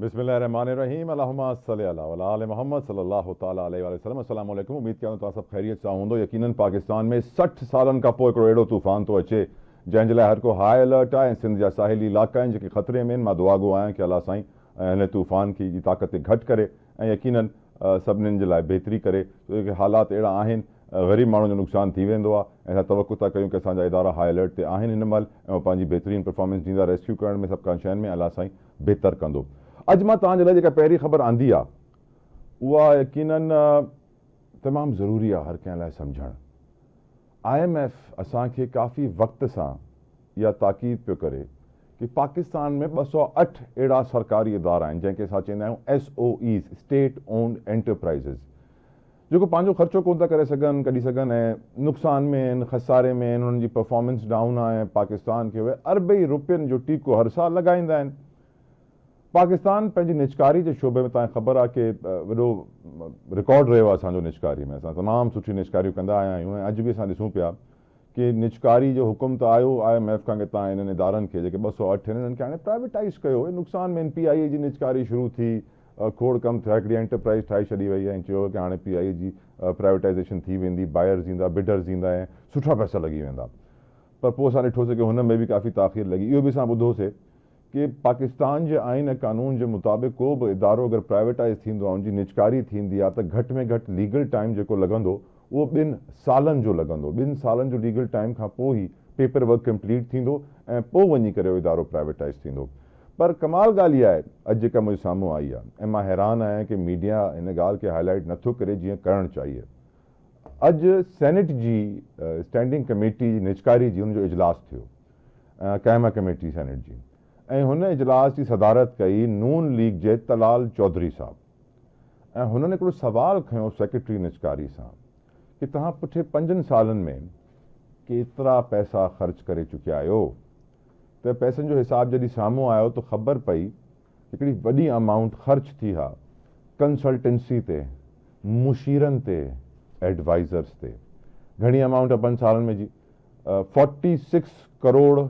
बिस्मिल्लाहिर्रहमानिर्रहीम अल्लाहुम्मा सल्लि अला व आले मोहम्मद सल्लल्लाहु ताला अलैहि वसल्लम। अस्सलाम वालेकुम। उम्मीद कयां तो सब खैरियत सां हूंदो। यकीनन पाकिस्तान में 60 सालन खां पोइ हिकिड़ो अहिड़ो तूफ़ान थो अचे जंहिंजे लाइ हर को हाई अलर्ट आहे ऐं सिंध जा साहिली इलाइक़ा आहिनि जेके ख़तरे में आहिनि। मां दुआ गो आहियां कि अल्लाह साईं हिन तूफ़ान जी ताक़त खे घटि करे ऐं यकीनन सभिनीनि जे लाइ बहितरी करे, छो कि हालात अहिड़ा आहिनि, ग़रीब माण्हुनि जो नुक़सानु थी वेंदो आहे ऐं असां तवक़ो था कयूं कि असांजा इदारा हाई अलर्ट ते आहिनि हिन महिल ऐं पंहिंजी बहितरीन परफॉर्मेंस ॾींदा। रेस्क्यू करण में सभु कानि शयुनि में अल्लाह साईं बहितर कंदो। अॼु मां तव्हांजे लाइ जेका पहिरीं ख़बर आंदी आहे उहा यकीनन तमामु ज़रूरी आहे हर कंहिं लाइ सम्झणु। IMF असांखे काफ़ी वक़्त सां इहा ताक़ीद पियो करे कि पाकिस्तान में 208 अहिड़ा सरकारी इदारा आहिनि जंहिंखे असां चवंदा आहियूं SOEs, स्टेट ओन्ड एंटरप्राइज़िस, जेको पंहिंजो ख़र्चो कोन था करे सघनि, कढी सघनि ऐं नुक़सान में आहिनि, खसारे में आहिनि, उन्हनि जी परफॉर्मेंस डाउन आहे। पाकिस्तान खे उहे अरबई रुपयनि जो टीको हर साल लॻाईंदा आहिनि। पाकिस्तान पंहिंजी निजकारी जे शोबे में तव्हांखे ख़बर आहे कि वॾो रिकॉर्ड रहियो आहे असांजो निजकारी में। असां तमामु सुठी निजकारियूं कंदा आया आहियूं ऐं अॼु बि असां ॾिसूं पिया कि निजकारी जो हुकुम त आयो IMF खां कि तव्हां हिननि इदारनि खे जेके 208 आहिनि हिननि खे हाणे प्राइवेटाइज़ कयो। नुक़सान में PIA जी निजकारी शुरू थी, खोड़ कमु थिया, हिकिड़ी एंटरप्राइज़ ठाहे छॾी वई आहे ऐं चयो कि हाणे PIA जी प्राइवेटाइज़ेशन थी वेंदी, बायर्स ईंदा, बिडर्स ईंदा ऐं सुठा पैसा लॻी वेंदा। पर पोइ असां ॾिठोसीं कि हुन में बि काफ़ी ताख़ीर लॻी। इहो बि असां ॿुधोसीं कि पाकिस्तान जे आइन ऐं कानून जे मुताबिक़ को बि इदारो अगरि प्राइवेटाइज़ थींदो आहे, उनजी निजकारी थींदी आहे त घटि में घटि लीगल टाइम जेको लॻंदो उहो 2 सालनि जो लॻंदो। 2 सालनि जो लीगल टाइम खां पोइ ई पेपर वर्क कंप्लीट थींदो ऐं पोइ वञी करे उहो इदारो प्राइवेटाइज़ थींदो। पर कमाल ॻाल्हि इहा आहे अॼु जेका मुंहिंजे साम्हूं आई आहे ऐं मां हैरान आहियां कि मीडिया हिन ॻाल्हि खे हाईलाइट नथो करे जीअं करणु चाहिए। अॼु सेनेट जी स्टैंडिंग कमेटी निजकारी जी हुनजो इजलास थियो, क़ाइमा कमेटी सेनेट जी, ऐं हुन इजलास जी सदारत कई नून लीग जे तलाल चौधरी साहब। ऐं हुननि हिकिड़ो सवाल खयो सेक्रेटरी निजकारी सां कि तव्हां पुठे 5 सालनि में केतिरा पैसा ख़र्च करे चुकिया आहियो। त पैसनि जो हिसाब जॾहिं साम्हूं आयो त ख़बर पई हिकिड़ी वॾी अमाउंट ख़र्च थी आहे कंसल्टेंसी ते, मुशीरनि ते, एडवाइज़र्स ते। घणी अमाउंट आहे 5 सालनि में जी? 46 करोड़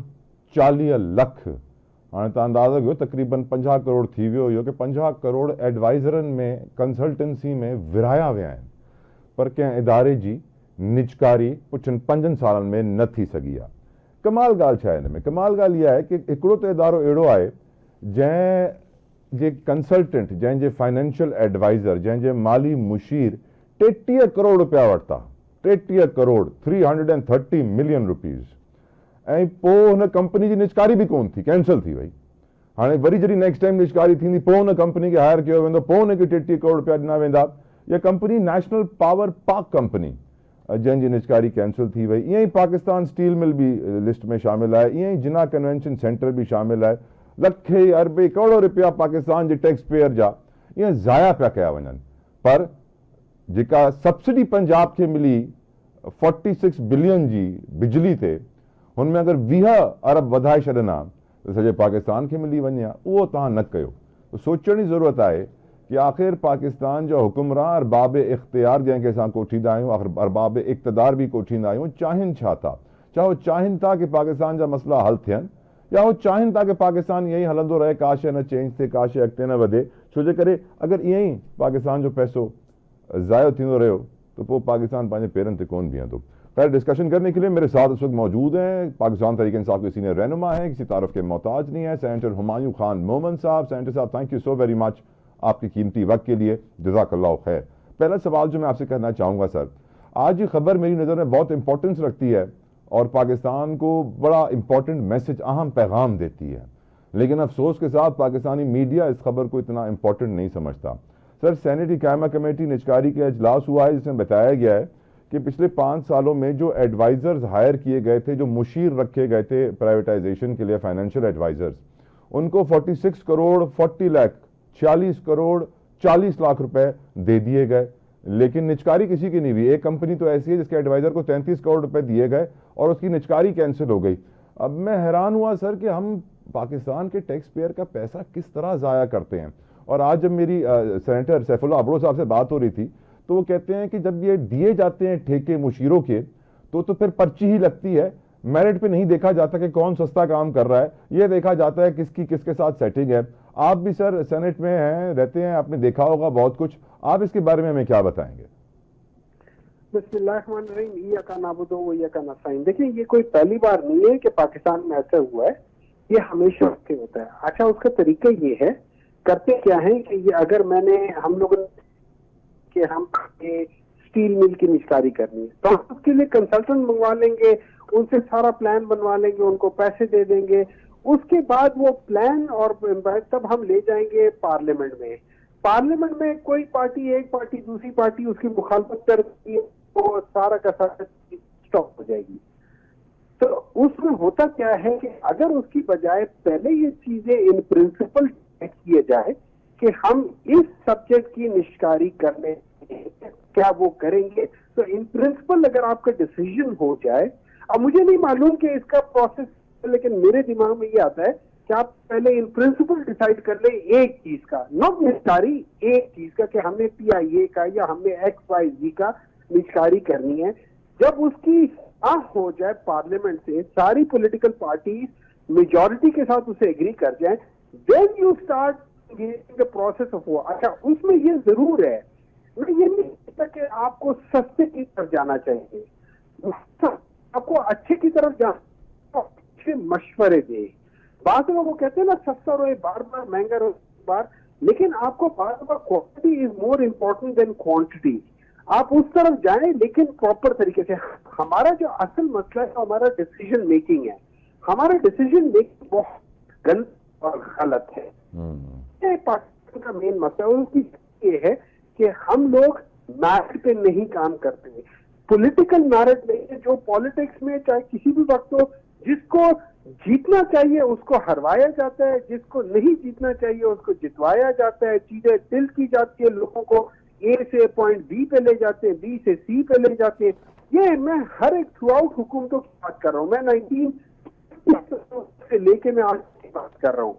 40 लख। हाणे तव्हां अंदाज़ो कयो तक़रीबन 50 करोड़ थी वियो इहो कि 50 करोड़ एडवाइज़रनि में, कंसल्टेंसी में विरहाया विया आहिनि। पर कंहिं इदारे जी निजकारी पुठियनि 5 सालनि में न थी सघी आहे। कमाल ॻाल्हि छा आहे हिन में? कमाल ॻाल्हि इहा आहे कि हिकिड़ो त इदारो अहिड़ो आहे जंहिंजे कंसल्टेंट, जंहिंजे फाइनेंशियल एडवाइज़र, जंहिंजे माली मुशीर 33 करोड़ रुपया वरिता। 33 करोड़ 330 मिलियन रुपीज़। ऐं पोइ हुन कंपनी जी निजकारी बि कोन थी, कैंसिल थी वई। हाणे वरी जॾहिं नेक्स्ट टाइम निजकारी थींदी पोइ हुन कंपनी खे हायर कयो वेंदो, पोइ हुनखे 33 करोड़ रुपया ॾिना वेंदा। इहा company national power park company, जंहिंजी निजकारी कैंसिल थी वई। ईअं ई पाकिस्तान स्टील मिल बि लिस्ट में शामिल आहे, ईअं ई जिना कन्वेंशन सेंटर बि शामिल आहे। लखे अरबे करोड़ रुपया पाकिस्तान जे टैक्स पेयर जा ईअं ज़ाया पिया कया वञनि। पर जेका सब्सिडी पंजाब खे मिली 46 बिलियन जी बिजली ते, हुनमें अगरि 20 अरब वधाए छॾंदा त सॼे पाकिस्तान खे मिली वञे हा। उहो तव्हां न कयो। त सोचण जी ज़रूरत आहे कि आख़िर पाकिस्तान जा हुकुमरान अरबाब इख्तियार जंहिंखे असां कोठींदा आहियूं, आख़िर अरबाब इक़्तिदार बि कोठींदा आहियूं, चाहिनि छा था? छा उहो चाहिनि था कि पाकिस्तान जा मसइला हल थियनि, या उहो चाहिनि था कि पाकिस्तान ईअं ई हलंदो रहे, का शइ न चेंज थिए, का शइ अॻिते न वधे? छो जे करे अगरि ईअं ई पाकिस्तान जो पैसो ज़ायो थींदो रहियो तो पोइ पाकिस्तान पंहिंजे पेरनि ते कोन बीहंदो। खैर, डिस्कशन करने के लिए मेरे साथ इस वक्त मौजूद हैं पाकिस्तान तहरीक इंसाफ के सीनियर रहनुमा हैं, किसी तारफ के मोहताज नहीं है, सेनेटर हुमायूं खान मोमन साहब। सेनेटर साहब, thank you so very much आपकी कीमती वक्त के लिए, जज़ाकल्लाह खैर। पहला सवाल जो मैं आपसे करना चाहूँगा सर, आज ये खबर मेरी नज़र में बहुत इंपॉर्टेंस रखती है और पाकिस्तान को बड़ा इंपॉर्टेंट मैसेज, अहम पैगाम देती है, लेकिन अफसोस के साथ पाकिस्तानी मीडिया इस खबर को इतना इंपॉर्टेंट नहीं समझता। सर, सेनेट की कायमा कमेटी निजकारी का इजलास हुआ है जिसमें बताया गया है कि पिछले 5 सालों में जो एडवाइज़र्स हायर किए गए थे, जो मुशीर रखे गए थे प्राइवेटाइजेशन के लिए, फाइनेंशियल एडवाइज़र्स, उनको 46 करोड़ 40 लाख 46 करोड़ 40 लाख रुपए दे दिए गए, लेकिन निजकारी किसी की नहीं हुई। एक कंपनी तो ऐसी है जिसके एडवाइज़र को 33 करोड़ रुपए दिए गए और उसकी निजकारी कैंसिल हो गई। अब मैं हैरान हुआ सर कि हम पाकिस्तान के टैक्स पेयर का पैसा किस तरह ज़ाया करते हैं। और आज जब मेरी सेनेटर सैफुल्लाह अबड़ो साहब से बात हो रही थी तो वो कहते हैं कि जब ये दिए जाते हैं ठेके मुशीरों के तो फिर पर्ची ही लगती है, मेरिट पे नहीं देखा जाता कि कौन सस्ता काम कर रहा है, ये देखा जाता है किसकी किसके साथ सेटिंग है। आप भी सर सेनेट में हैं, रहते हैं, आपने देखा होगा बहुत कुछ, आप इसके बारे में हमें क्या बताएंगे? बिस्मिल्लाहिर्रहमानिर्रहीम, इय्याका नअबुदु व इय्याका नस्तईन। देखिए, ये कोई पहली बार नहीं है कि पाकिस्तान में ऐसा हुआ है, ये हमेशा से होता है। अच्छा, उसका तरीका ये है, करते क्या है कि ये अगर हम लोगों ने कि हम स्टील मिल की निष्कारी करनी है तो हम उसके लिए कंसल्टेंट मंगवा लेंगे, उनसे सारा प्लान बनवा लेंगे, उनको पैसे दे देंगे। उसके बाद वो प्लान और तब हम ले जाएंगे पार्लियामेंट में। पार्लियामेंट में कोई पार्टी, एक पार्टी दूसरी पार्टी उसकी मुखालफत करती है तो सारा का सारा स्टॉप हो जाएगी। तो उसमें होता क्या है कि अगर उसकी बजाय पहले ये चीजें इन प्रिंसिपल किए जाए कि हम इस सब्जेक्ट की निष्कारी करने क्या वो करेंगे, तो इन प्रिंसिपल अगर आपका डिसीजन हो जाए। अब मुझे नहीं मालूम कि इसका प्रोसेस, लेकिन मेरे दिमाग में ये आता है कि आप पहले इन प्रिंसिपल डिसाइड कर ले एक चीज का, नॉट निष्कारी, एक चीज का कि हमने PIA का या हमने XYZ का निष्कारी करनी है। जब उसकी हो जाए पार्लियामेंट से, सारी पॉलिटिकल पार्टीज मेजॉरिटी के साथ उसे एग्री कर जाए, then you start the process of war. अच्छा, उसमें ये जरूर है, मैं ये नहीं कहता कि आपको सस्ते की तरफ जाना चाहिए, आपको अच्छे की तरफ जाना, अच्छे मशवरे दे। बात में वो कहते हैं ना, सस्ता रहे बार बार, महंगा रहे बार, लेकिन आपको बार बार quality is more important than quantity. आप उस तरफ जाएं, लेकिन प्रॉपर तरीके से। हमारा जो असल मसला है हमारा डिसीजन मेकिंग है। हमारा डिसीजन मेकिंग बहुत गलत और गलत है। पाकिस्तान का मेन मसला उसकी ये है कि हम लोग मैरिट पे नहीं काम करते, पॉलिटिकल मैरिट नहीं है। जो पॉलिटिक्स में चाहे किसी भी वक्त हो, जिसको जीतना चाहिए उसको हरवाया जाता है, जिसको नहीं जीतना चाहिए उसको जितवाया जाता है। चीजें टिल की जाती है, लोगों को A से पॉइंट B पे ले जाते हैं, B से C पे ले जाते हैं। ये मैं हर एक थ्रू आउट हुकूमतों की बात कर रहा हूँ, मैं 19 से लेके मैं आज की बात कर रहा हूँ।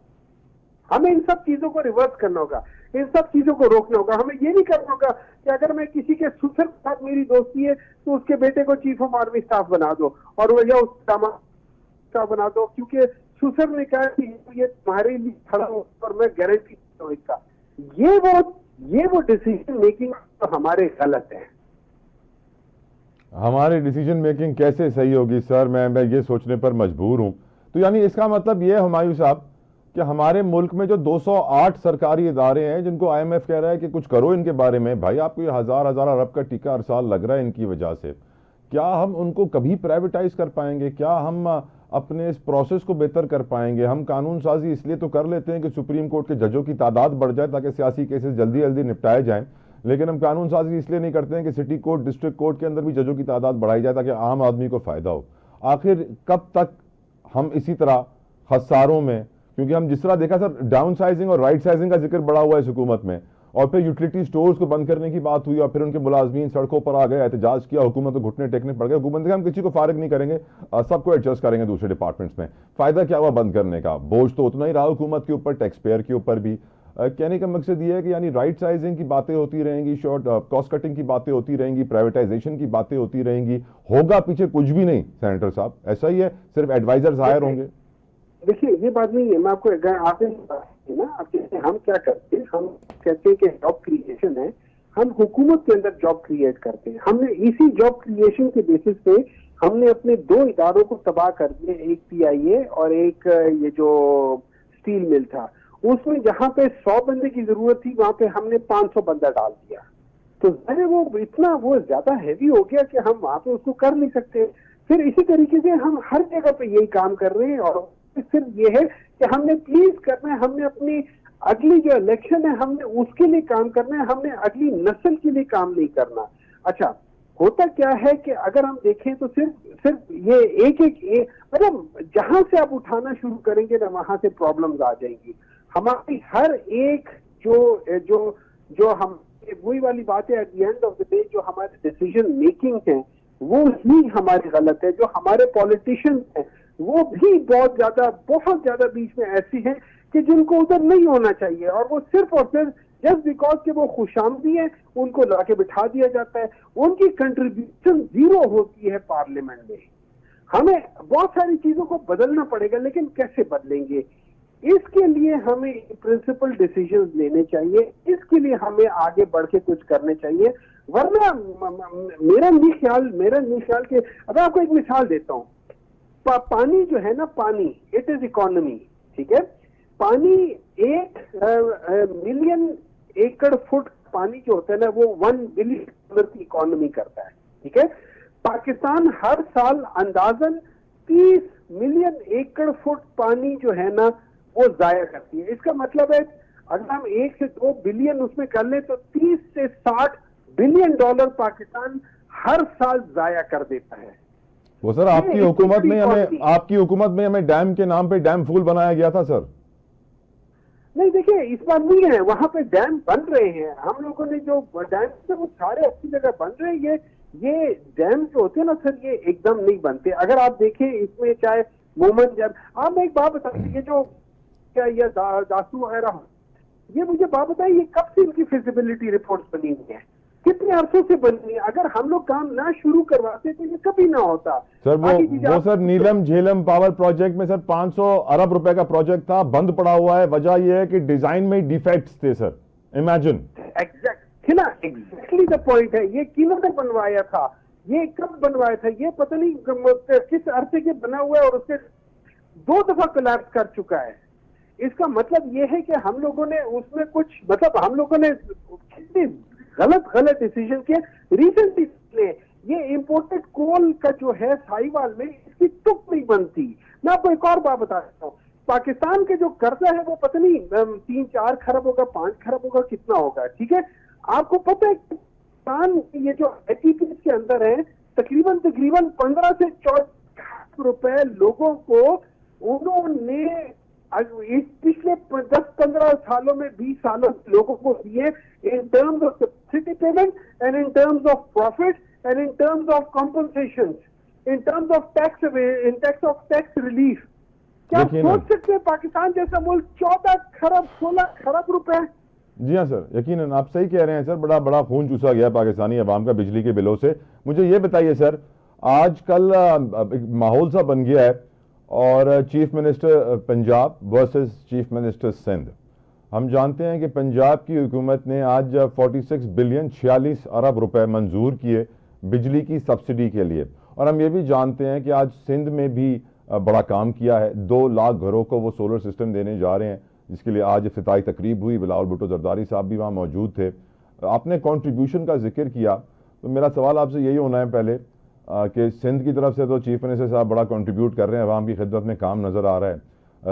हमें इन सब चीजों को रिवर्स करना होगा, इन सब चीजों को रोकना होगा। हमें ये नहीं करना होगा कि अगर मैं किसी के ससुर के साथ मेरी दोस्ती है तो उसके बेटे को चीफ ऑफ आर्मी स्टाफ बना दो और वह उसका स्टाफ बना दो, क्योंकि ससुर ने कहा कि ये तुम्हारे लिए खड़ा हो और मैं गारंटी देता हूं इसका। ये वो डिसीजन मेकिंग तो हमारे गलत है। हमारी डिसीजन मेकिंग कैसे सही होगी सर, मैं ये सोचने पर मजबूर हूं। तो यानी इसका मतलब ये है हुमायूं साहब कि हमारे मुल्क में जो 208 सरकारी इदारे हैं जिनको IMF कह रहा है कि कुछ करो इनके बारे में, भाई आपको ये हजार हजार अरब का टीका हर साल लग रहा है इनकी वजह से, क्या हम उनको कभी प्राइवेटाइज कर पाएंगे? क्या हम अपने इस प्रोसेस को बेहतर कर पाएंगे? हम कानून साजी इसलिए तो कर लेते हैं कि सुप्रीम कोर्ट के जजों की तादाद बढ़ जाए ताकि सियासी केसेस जल्दी जल्दी निपटाए जाएं, लेकिन हम कानून साजी इसलिए नहीं करते हैं कि सिटी कोर्ट, डिस्ट्रिक्ट कोर्ट के अंदर भी जजों की तादाद बढ़ाई जाए ताकि आम आदमी को फायदा हो। आखिर कब तक हम इसी तरह खसारों में, क्योंकि हम जिस तरह देखा सर, डाउन साइजिंग और राइट साइजिंग का जिक्र बड़ा हुआ है इस हुकूमत में, और फिर यूटिलिटी स्टोर्स को बंद करने की बात हुई और फिर उनके मुलाजमीन सड़कों पर आ गए, एहतजाज किया, हुकूमत को घुटने टेकने पड़ गए। हुकूमत ने कहा हम किसी को फारिग नहीं करेंगे, सबको एडजस्ट करेंगे दूसरे डिपार्टमेंट्स में। फायदा क्या हुआ बंद करने का? बोझ तो उतना ही रहा हुकूमत के ऊपर, टैक्स पेयर के ऊपर भी। कहने का मकसद ये है कि यानी राइट साइजिंग की बातें होती रहेंगी, शॉर्ट कॉस्ट कटिंग की बातें होती रहेंगी, प्राइवेटाइजेशन की बातें होती रहेंगी, होगा पीछे कुछ भी नहीं। सेनेटर साहब ऐसा ही है, सिर्फ एडवाइजर्स हायर होंगे। देखिए, ये बात नहीं है। मैं आपको आपने ना, आप हम क्या करते हैं, हम कहते हैं कि जॉब क्रिएशन है, हम हुकूमत के अंदर जॉब क्रिएट करते हैं। हमने इसी जॉब क्रिएशन के बेसिस पे हमने अपने 2 इदारों को तबाह कर दिए, एक PIA और एक ये जो स्टील मिल था। उसमें जहां पे 100 बंदे की जरूरत थी वहां पे हमने 500 बंदा डाल दिया। तो वो इतना वो ज्यादा हैवी हो गया कि हम वहां पे उसको कर नहीं सकते। फिर इसी तरीके से हम हर जगह पे यही काम कर रहे हैं, और सिर्फ ये है कि हमने प्लीज करना है, हमने अपनी अगली जो इलेक्शन है हमने उसके लिए काम करना है, हमने अगली नस्ल के लिए काम नहीं करना। अच्छा, होता क्या है कि अगर हम देखें तो सिर्फ ये एक मतलब जहां से आप उठाना शुरू करेंगे ना वहां से प्रॉब्लम्स आ जाएंगी। हमारी हर एक जो हम वही वाली बात है, at the end of the day जो हमारे डिसीजन मेकिंग है वो ही हमारी गलत है। जो हमारे पॉलिटिशियंस हैं वो भी बहुत ज्यादा बीच में ऐसी हैं कि जिनको उधर नहीं होना चाहिए, और वो सिर्फ और सिर्फ जस्ट बिकॉज के वो खुशामदी है उनको लाके बिठा दिया जाता है। उनकी कंट्रीब्यूशन 0 होती है पार्लियामेंट में। हमें बहुत सारी चीजों को बदलना पड़ेगा, लेकिन कैसे बदलेंगे? इसके लिए हमें प्रिंसिपल डिसीजंस लेने चाहिए, इसके लिए हमें आगे बढ़ के कुछ करने चाहिए। वरना मेरा नहीं ख्याल कि अब आपको एक मिसाल देता हूँ। पानी जो है ना, पानी इट इज इकोनॉमी, ठीक है। पानी 1 मिलियन एकड़ फुट पानी जो होता है ना, वो $1 बिलियन की इकोनॉमी करता है, ठीक है। पाकिस्तान हर साल अंदाजन 30 मिलियन एकड़ फुट पानी जो है ना वो जाया करती है। इसका मतलब है अगर हम 1 से 2 बिलियन उसमें कर ले तो 30 से 60 बिलियन डॉलर पाकिस्तान हर साल जाया कर देता है। वो सर आपकी हुकूमत में हमें डैम के नाम पे डैम फूल बनाया गया था सर। नहीं देखिए, इस बार नहीं है, वहां पे डैम बन रहे हैं। हम लोगों ने जो डैम थे वो सारे अच्छी जगह बन रहे हैं। ये डैम जो होते हैं ना सर, ये एकदम नहीं बनते। अगर आप देखें इसमें चाहे मोहम्मद जब, आप एक बात बताइए, ये जो क्या ये दासू वगैरह, ये मुझे बात बताइए, ये कब से इनकी फिजिबिलिटी रिपोर्ट्स बनी हुई है, कितने अरसों से बनी है? अगर हम लोग काम ना शुरू करवाते तो ये कभी ना होता। सर वो सर नीलम झेलम पावर प्रोजेक्ट में सर 500 अरब रुपए का प्रोजेक्ट था, बंद पड़ा हुआ है। वजह यह है कि डिजाइन में डिफेक्ट्स थे sir. Imagine exactly the point है। ये किन्होंने बनवाया था, ये कब बनवाया था, ये पता नहीं किस अरसे के बना हुआ है और उससे 2 दफा कोलैप्स कर चुका है। इसका मतलब ये है कि हम लोगों ने उसमें कुछ, मतलब हम लोगों ने कितने गलत डिसीजन किए रिसेंटली। ये इंपोर्टेड कोल का जो है साहिवाल में, इसकी तुक नहीं बनती। मैं आपको एक और बात बताता हूँ, पाकिस्तान के जो कर्जा है वो पता नहीं 3-4 खरब होगा, 5 खरब होगा, कितना होगा, ठीक है। आपको पता है पाकिस्तान ये जो IPPs के अंदर है, तकरीबन 15 से 14 रुपए लोगों को उन्होंने इस पिछले 10-15 सालों में 20 सालों लोगों को दिए, in terms of subsidy payment and in terms of profit and in terms of compensation, in terms of tax relief. क्या सोच सकते हैं पाकिस्तान जैसा मुल्क 14-16 खरब रुपए? जी हाँ सर, यकीनन आप सही कह रहे हैं सर। बड़ा खून चूसा गया पाकिस्तानी अवाम का बिजली के बिलों से। मुझे ये बताइए सर, आजकल एक माहौल सा बन गया है और chief minister Punjab versus chief minister Sindh. हम जानते हैं कि पंजाब की हुकूमत ने आज 46 बिलियन 46 अरब रुपए मंजूर किए बिजली की सब्सिडी के लिए, और हम ये भी जानते हैं कि आज सिंध में भी बड़ा काम किया है। 2 लाख घरों को वो सोलर सिस्टम देने जा रहे हैं, जिसके लिए आज इफ्तिताई तकरीब हुई। बिलावल भुट्टो जरदारी साहब भी वहाँ मौजूद थे। आपने कंट्रीब्यूशन का जिक्र किया, तो मेरा सवाल आपसे यही होना है पहले कि सिंध की तरफ से तो चीफ मिनिस्टर साहब बड़ा कंट्रीब्यूट कर रहे हैं, अवाम की खिदमत में काम नज़र आ रहा है।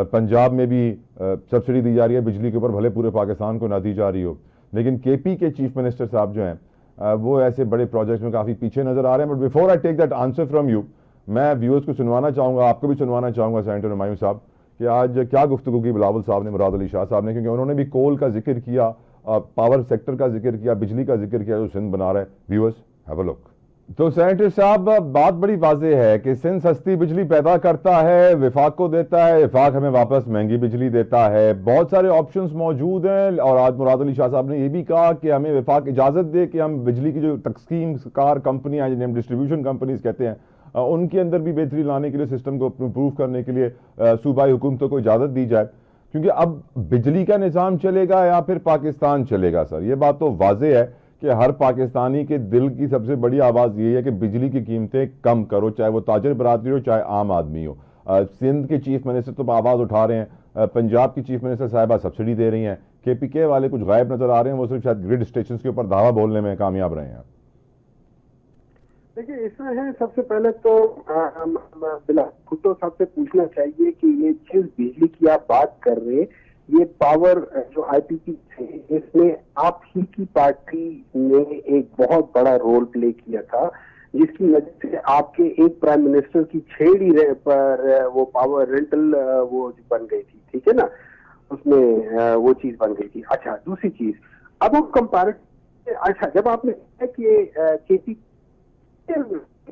पंजाब में भी सब्सिडी दी जा रही है बिजली के ऊपर, भले पूरे पाकिस्तान को ना दी जा रही हो। लेकिन KP के चीफ मिनिस्टर साहब जो हैं वो ऐसे बड़े प्रोजेक्ट्स में काफ़ी पीछे नज़र आ रहे हैं। But before I take that answer from you, मैं व्यूअर्स को सुनवाना चाहूँगा, आपको भी सुनवाना चाहूँगा सेनेटर हुमायूं साहब, कि आज क्या गुफ्तगू की बिलावल साहब ने, मुराद अली शाह साहब ने, क्योंकि उन्होंने भी कोल का जिक्र किया, पावर सेक्टर का जिक्र किया, बिजली का जिक्र किया जो सिंध बना रहा है। Viewers have a look. तो सेनेटर साहब, बात बड़ी वाज़ेह है कि सिंध सस्ती बिजली पैदा करता है, विफाक को देता है, विफाक हमें वापस महंगी बिजली देता है। बहुत सारे ऑप्शंस मौजूद हैं, और आज मुराद अली शाह साहब ने यह भी कहा कि हमें विफाक इजाज़त दे कि हम बिजली की जो तकसीम कार कंपनियाँ जिन्हें हम डिस्ट्रीब्यूशन कंपनीज कहते हैं, उनके अंदर भी बेहतरी लाने के लिए, सिस्टम को इम्प्रूव करने के लिए सूबाई हुकूमतों को इजाज़त दी जाए। क्योंकि अब बिजली का निज़ाम चलेगा या फिर पाकिस्तान चलेगा सर, ये बात तो वाज़ेह है कि हर पाकिस्तानी के दिल की सबसे बड़ी आवाज़ ये है कि बिजली की कीमतें कम करो, चाहे वो ताजर बरादरी हो, चाहे आम आदमी हो। सिंध के चीफ मिनिस्टर तो आवाज़ उठा रहे हैं, पंजाब की चीफ मिनिस्टर साहिबा सब्सिडी दे रही हैं, KPK वाले कुछ गायब नज़र आ रहे हैं, वो सिर्फ शायद ग्रिड स्टेशन के ऊपर दावा बोलने में कामयाब रहे हैं। देखिए, इसमें है सबसे पहले तो बिलावल भुट्टो साहब से पूछना चाहिए कि ये जिस बिजली की आप बात कर रहे हैं, ये पावर जो IPP थे, इसमें आप ही की पार्टी ने एक बहुत बड़ा रोल प्ले किया था, जिसकी वजह से आपके एक प्राइम मिनिस्टर की छेड़ी पर वो पावर रेंटल वो बन गई थी, ठीक है ना, उसमें वो चीज बन गई थी। अच्छा, दूसरी चीज, अब हम कंपैरेटिव, अच्छा, जब आपने कहा कि KP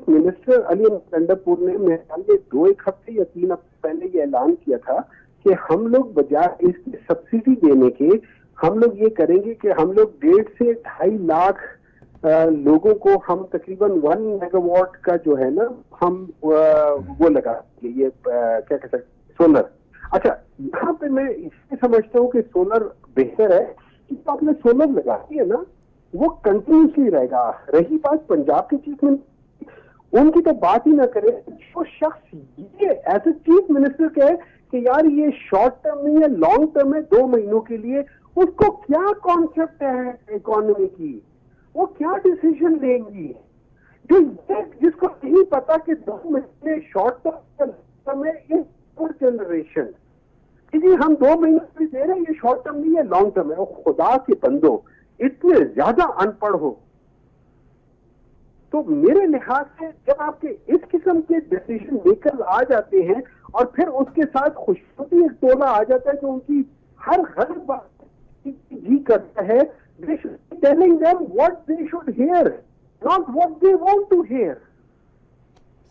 मिनिस्टर अली गंडापुर ने मेरे ख्याल में 2-1 हफ्ते या 3 हफ्ते पहले ये ऐलान किया था कि हम लोग बजाय इसकी सब्सिडी देने के, हम लोग ये करेंगे कि हम लोग 1.5 से 2.5 लाख लोगों को हम तकरीबन 1 मेगावाट का जो है ना, हम वो लगा ये क्या कह सकते, सोलर। अच्छा, यहाँ पे मैं इसलिए समझता हूँ कि सोलर बेहतर है कि तो आपने सोलर लगा दिया ना, वो कंटिन्यूसली रहेगा। रही बात पंजाब के चीफ मिनिस्टर, उनकी तो बात ही ना करें। जो शख्स ये एज ए चीफ मिनिस्टर कहे कि यार ये शॉर्ट टर्म में या लॉन्ग टर्म में 2 महीनों के लिए, उसको क्या कॉन्सेप्ट है इकोनॉमी की, वो क्या डिसीजन लेंगी? जो जिसको नहीं पता कि 2 महीने शॉर्ट टर्म में इस जनरेशन जी हम 2 महीने भी दे रहे हैं, ये शॉर्ट टर्म नहीं है लॉन्ग टर्म है। और खुदा के बंदो इतने ज्यादा अनपढ़ हो तो मेरे लिहाज से जब आपके इस किस्म के डिसीजन मेकर आ जाते हैं और फिर उसके साथ खुशबू एक टोला आ जाता है जो उनकी हर गलत बात जी करता है, they should be telling them what they should hear, not what they want to hear.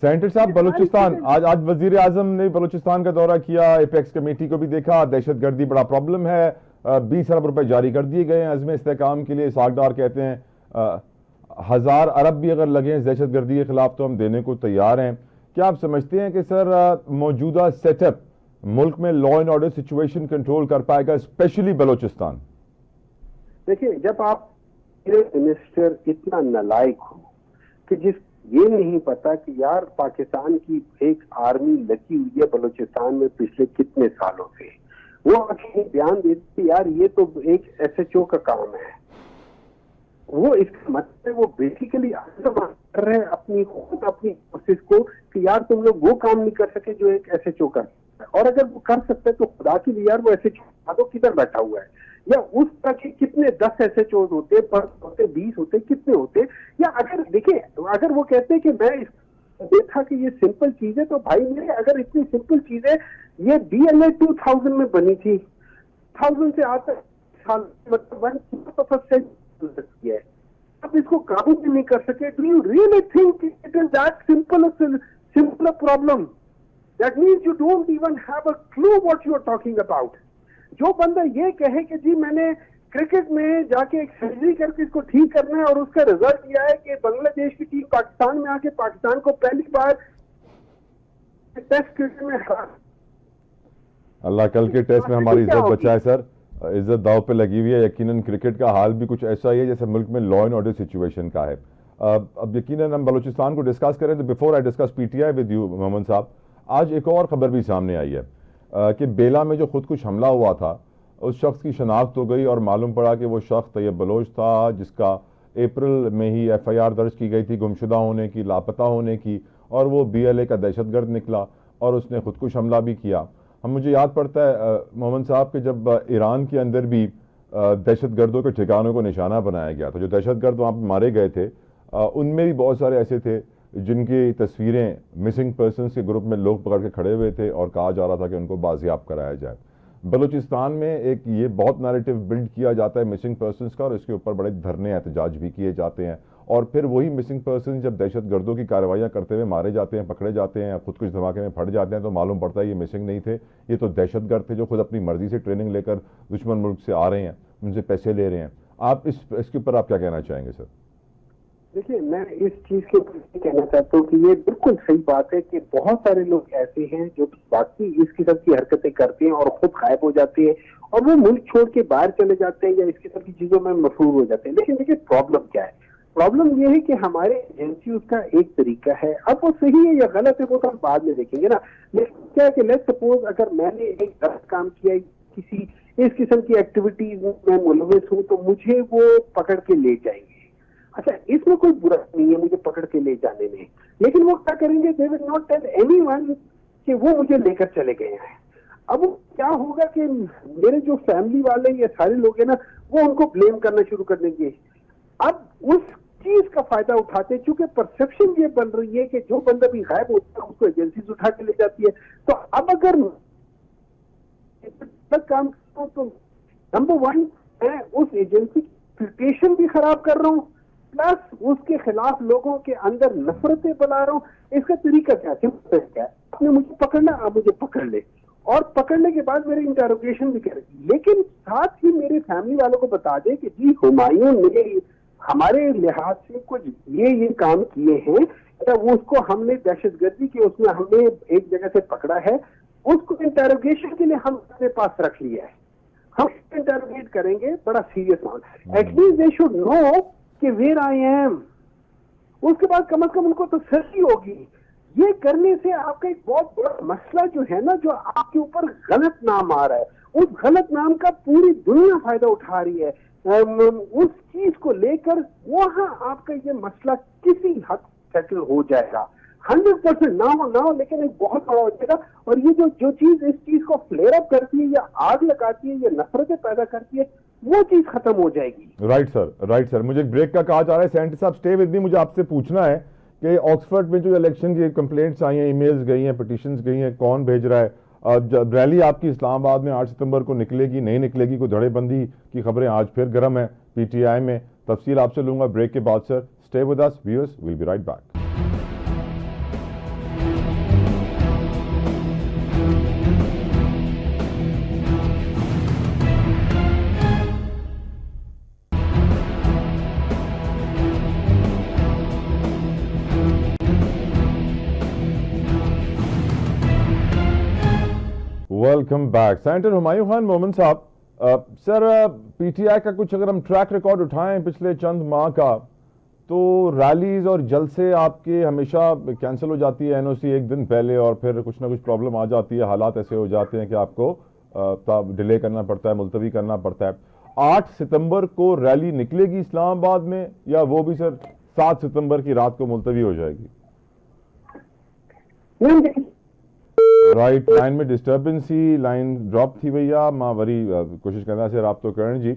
Senator साहब, बलूचिस्तान आज वजीर आजम ने बलूचिस्तान का दौरा किया, एपेक्स कमेटी को भी देखा। दहशतगर्दी बड़ा प्रॉब्लम है, 20 अरब रुपए जारी कर दिए गए हैं अज़्म इस्तेहकाम के लिए। सागदार कहते हैं 1000 अरब भी अगर लगे दहशतगर्दी के खिलाफ तो हम देने को तैयार हैं। क्या आप समझते हैं कि सर मौजूदा सेटअप मुल्क में law and order situation control कर पाएगा, स्पेशली बलूचिस्तान? देखिए, जब आप मिनिस्टर इतना नालायक हो कि जिस ये नहीं पता कि यार पाकिस्तान की एक आर्मी लगी हुई है बलूचिस्तान में पिछले कितने सालों से, वो आखिर बयान देती यार ये तो एक एसएचओ का काम है। वो इसका मतलब वो बेसिकली कर रहे हैं अपनी खुद अपनी कोशिश को कि यार तुम लोग वो काम नहीं कर सके जो एक एसएचओ कर सकता है। और अगर वो कर सकते हैं तो खुदा के लिए यार वो एसएचओ किधर बैठा हुआ है, या उस तरह के कितने 10 एसएचओ होते, 20 होते, कितने होते? या अगर देखिए, अगर वो कहते हैं कि मैं देखा कि ये सिंपल चीज है, तो भाई मेरे अगर इतनी सिंपल चीज है, ये डीएलए 2000 में बनी थी, 1000 से आज तक साल मतलब किया है, अब इसको काबू भी नहीं कर सके। Do you really think it is that simple problem? That means you don't even have a clue what you are talking about. जो बंदा ये कहे कि जी मैंने क्रिकेट में जाके एक सर्जरी करके इसको ठीक करना है और उसका रिजल्ट यह है कि बांग्लादेश की टीम पाकिस्तान में आके पाकिस्तान को पहली बार टेस्ट क्रिकेट में हरा। अल्लाह कल के टेस्ट में हमारी इज्जत बचाए सर, इज्जत दाव पे लगी हुई है। यकीनन क्रिकेट का हाल भी कुछ ऐसा ही है जैसे मुल्क में लॉ एंड ऑर्डर सिचुएशन का है। अब यकीनन हम बलूचिस्तान को डिस्कस करें तो before I discuss PTI with you Mohammad sahab, आज एक और खबर भी सामने आई है कि बेला में जो खुदकुश हमला हुआ था उस शख्स की शनाख्त हो गई और मालूम पड़ा कि वो शख्स तैयब बलोच था, जिसका अप्रैल में ही एफआईआर दर्ज की गई थी गुमशुदा होने की, लापता होने की, और वो बीएलए का दहशतगर्द निकला और उसने खुदकुश हमला भी किया। हम मुझे याद पड़ता है मोहम्मद साहब कि जब ईरान के अंदर भी दहशतगर्दों के ठिकानों को निशाना बनाया गया था, जो दहशतगर्द वहाँ पर मारे गए थे उनमें भी बहुत सारे ऐसे थे जिनकी तस्वीरें मिसिंग पर्सनस के ग्रुप में लोग पकड़ के खड़े हुए थे और कहा जा रहा था कि उनको बाजियाब कराया जाए। बलूचिस्तान में एक ये बहुत नैरेटिव बिल्ड किया जाता है मिसिंग पर्सनस का, और इसके ऊपर बड़े धरने एहतजाज भी किए जाते हैं, और फिर वही मिसिंग पर्सन जब दहशतगर्दों की कार्रवाइयाँ करते हुए मारे जाते हैं, पकड़े जाते हैं, खुद कुछ धमाके में फट जाते हैं, तो मालूम पड़ता है ये मिसिंग नहीं थे, ये तो दहशतगर्द थे जो खुद अपनी मर्जी से ट्रेनिंग लेकर दुश्मन मुल्क से आ रहे हैं, उनसे पैसे ले रहे हैं। आप इसके ऊपर आप क्या कहना चाहेंगे सर? देखिए, मैं इस चीज के ऊपर कहना चाहता हूँ कि ये बिल्कुल सही बात है कि बहुत सारे लोग ऐसे हैं जो बाकी इस किस्म की हरकतें करते हैं और खुद गायब हो जाते हैं और वो मुल्क छोड़ के बाहर चले जाते हैं या इस किस्म की चीजों में मशहूर हो जाते हैं। लेकिन देखिए, प्रॉब्लम क्या है? प्रॉब्लम ये है कि हमारे एजेंसी उसका एक तरीका है, अब वो सही है या गलत है वो तो हम बाद में देखेंगे ना। लेकिन क्या है कि लेट्स सपोज अगर मैंने एक गलत काम किया, किसी इस किस्म की एक्टिविटीज में मुलविस हूँ, तो मुझे वो पकड़ के ले जाएंगे। अच्छा, इसमें कोई बुरा नहीं है मुझे पकड़ के ले जाने में, लेकिन वो क्या करेंगे? They will not tell anyone कि वो मुझे लेकर चले गए हैं। अब क्या होगा कि मेरे जो फैमिली वाले या सारे लोग हैं ना, वो उनको ब्लेम करना शुरू कर देंगे। अब उस चीज का फायदा उठाते, चूंकि परसेप्शन ये बन रही है कि जो बंदा भी गायब होता है उसको एजेंसीज उठा के ले जाती है, तो अब अगर काम करो तो नंबर 1 मैं उस एजेंसी की रेपुटेशन भी खराब कर रहा हूँ, प्लस उसके खिलाफ लोगों के अंदर नफरतें बना रहा हूँ। इसका तरीका क्या है? आपने मुझे पकड़ना, आप मुझे पकड़ ले और पकड़ने के बाद मेरे इंटरोगेशन भी करें, लेकिन साथ ही मेरे फैमिली वालों को बता दे कि जी हुमायूं ने हमारे लिहाज से कुछ ये काम किए हैं, वो उसको हमने दहशतगर्दी के उसमें हमने एक जगह से पकड़ा है, उसको इंटरोगेशन के लिए हम अपने पास रख लिया है, हम इंटरोगेट करेंगे बड़ा सीरियस मामला, एटलीस्ट दे शुड नो कि वेयर आई एम। उसके बाद कम से कम उनको तो सर्दी होगी। ये करने से आपका एक बहुत बड़ा मसला जो है ना, जो आपके ऊपर गलत नाम आ रहा है, उस गलत नाम का पूरी दुनिया फायदा उठा रही है। उस चीज को लेकर वहां आपका ये मसला किसी हद सेटल हो जाएगा। 100% ना हो लेकिन एक बहुत बड़ा हो जाएगा। और ये जो चीज इस चीज को फ्लेयर अप करती है या आग लगाती है या नफरतें पैदा करती है, वो चीज खत्म हो जाएगी। राइट सर, मुझे एक ब्रेक का कहा जा रहा है। सेंटर साहब स्टे विद मी, मुझे आपसे पूछना है कि ऑक्सफोर्ड में जो इलेक्शन की कंप्लेंट्स आई हैं, ईमेल्स गई हैं, पिटिशंस गई हैं, कौन भेज रहा है? जब रैली आपकी इस्लामाबाद में 8 सितंबर को निकलेगी, नहीं निकलेगी, कोई धड़ेबंदी की खबरें आज फिर गर्म है पीटीआई में, तफसील आपसे लूंगा ब्रेक के बाद। Sir stay with us viewers, will be right back. Welcome back. Senator Humayun Khan मोमिन साहब, सर पीटीआई का कुछ अगर हम ट्रैक रिकॉर्ड उठाएं पिछले चंद माह का, तो रैलीज और जलसे आपके हमेशा कैंसिल हो जाती है एनओसी एक दिन पहले, और फिर कुछ ना कुछ प्रॉब्लम आ जाती है, हालात ऐसे हो जाते हैं कि आपको डिले करना पड़ता है, मुलतवी करना पड़ता है। 8 सितंबर को रैली निकलेगी इस्लामाबाद में, या वो भी सर 7 सितंबर की रात को मुलतवी हो जाएगी? राइट, लाइन में डिस्टर्बेंस ही, लाइन ड्रॉप थी भैया, मां वरी कोशिश कंदा से राब्तो करण जी,